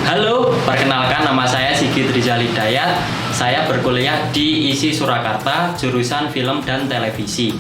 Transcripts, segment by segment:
Halo, perkenalkan nama saya Sigit Rizal Hidayat. Saya berkuliah di ISI Surakarta, jurusan Film dan Televisi.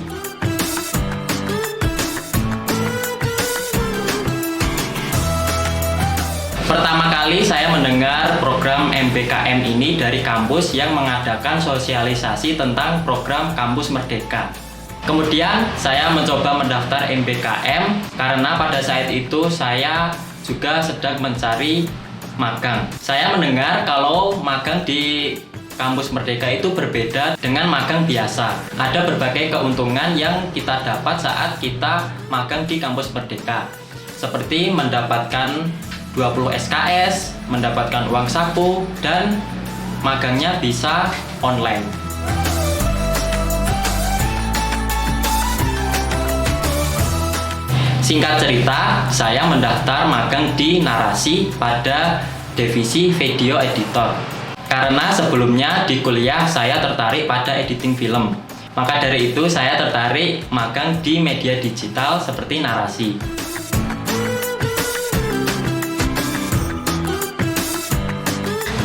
Pertama kali saya mendengar program MBKM ini dari kampus yang mengadakan sosialisasi tentang program Kampus Merdeka. Kemudian saya mencoba mendaftar MBKM karena pada saat itu saya juga sedang mencari magang. Saya mendengar kalau magang di Kampus Merdeka itu berbeda dengan magang biasa. Ada berbagai keuntungan yang kita dapat saat kita magang di Kampus Merdeka. Seperti mendapatkan 20 SKS, mendapatkan uang saku, dan magangnya bisa online. Singkat cerita, saya mendaftar magang di Narasi pada divisi video editor. Karena sebelumnya di kuliah saya tertarik pada editing film. Maka dari itu saya tertarik magang di media digital seperti Narasi.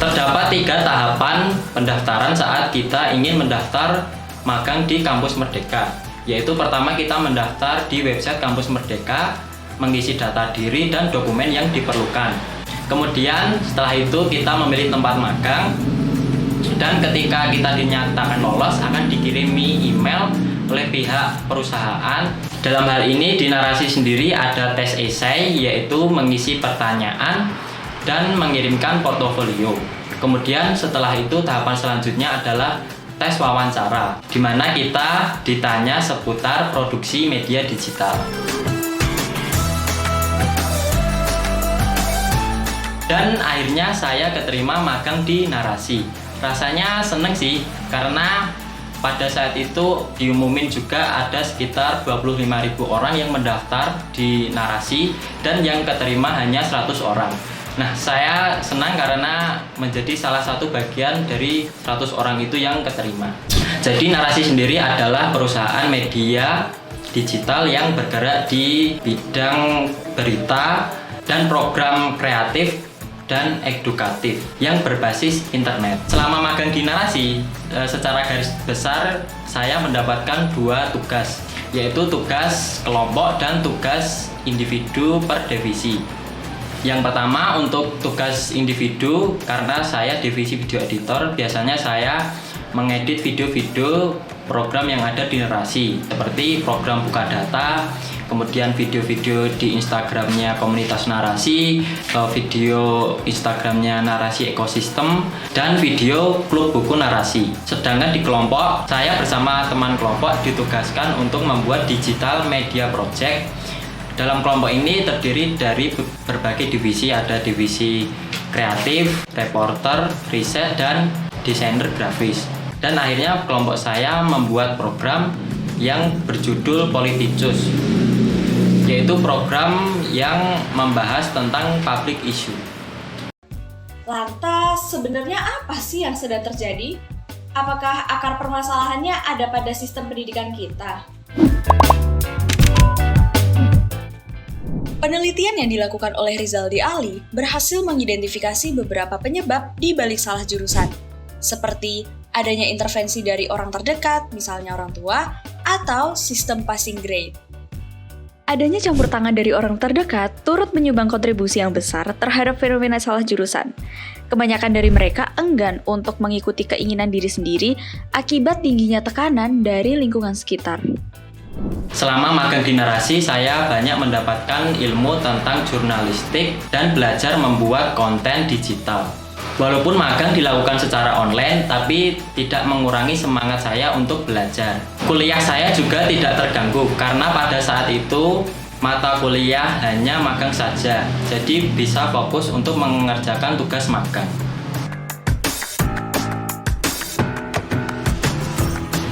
Terdapat 3 tahapan pendaftaran saat kita ingin mendaftar magang di Kampus Merdeka. Yaitu pertama kita mendaftar di website Kampus Merdeka, mengisi data diri dan dokumen yang diperlukan. Kemudian setelah itu kita memilih tempat magang, dan ketika kita dinyatakan lolos akan dikirimi email oleh pihak perusahaan. Dalam hal ini di Narasi sendiri ada tes esai, yaitu mengisi pertanyaan dan mengirimkan portofolio. Kemudian setelah itu tahapan selanjutnya adalah tes wawancara, di mana kita ditanya seputar produksi media digital. Dan akhirnya saya keterima magang di Narasi. Rasanya seneng sih, karena pada saat itu diumumin juga ada sekitar 25.000 orang yang mendaftar di Narasi, dan yang keterima hanya 100 orang. Nah, saya senang karena menjadi salah satu bagian dari 100 orang itu yang keterima. Jadi Narasi sendiri adalah perusahaan media digital yang bergerak di bidang berita dan program kreatif dan edukatif yang berbasis internet. Selama magang di Narasi, secara garis besar saya mendapatkan 2 tugas, yaitu tugas kelompok dan tugas individu per divisi. Yang pertama untuk tugas individu, karena saya divisi video editor, biasanya saya mengedit video-video program yang ada di Narasi, seperti program buka data, kemudian video-video di Instagramnya komunitas Narasi, video Instagramnya Narasi Ekosistem, dan video klub buku Narasi. Sedangkan di kelompok, saya bersama teman kelompok ditugaskan untuk membuat digital media project. Dalam kelompok ini terdiri dari berbagai divisi, ada divisi kreatif, reporter, riset, dan desainer grafis. Dan akhirnya kelompok saya membuat program yang berjudul Politicus, yaitu program yang membahas tentang public issue. Lantas, sebenarnya apa sih yang sedang terjadi? Apakah akar permasalahannya ada pada sistem pendidikan kita? Penelitian yang dilakukan oleh Rizaldi Ali berhasil mengidentifikasi beberapa penyebab di balik salah jurusan, seperti adanya intervensi dari orang terdekat, misalnya orang tua, atau sistem passing grade. Adanya campur tangan dari orang terdekat turut menyumbang kontribusi yang besar terhadap fenomena salah jurusan. Kebanyakan dari mereka enggan untuk mengikuti keinginan diri sendiri akibat tingginya tekanan dari lingkungan sekitar. Selama magang di Narasi, saya banyak mendapatkan ilmu tentang jurnalistik dan belajar membuat konten digital. Walaupun magang dilakukan secara online, tapi tidak mengurangi semangat saya untuk belajar. Kuliah saya juga tidak terganggu, karena pada saat itu mata kuliah hanya magang saja, jadi bisa fokus untuk mengerjakan tugas magang.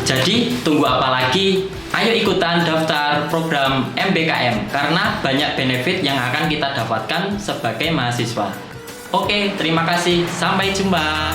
Jadi, tunggu apa lagi? Ayo ikutan daftar program MBKM, karena banyak benefit yang akan kita dapatkan sebagai mahasiswa. Oke, terima kasih. Sampai jumpa.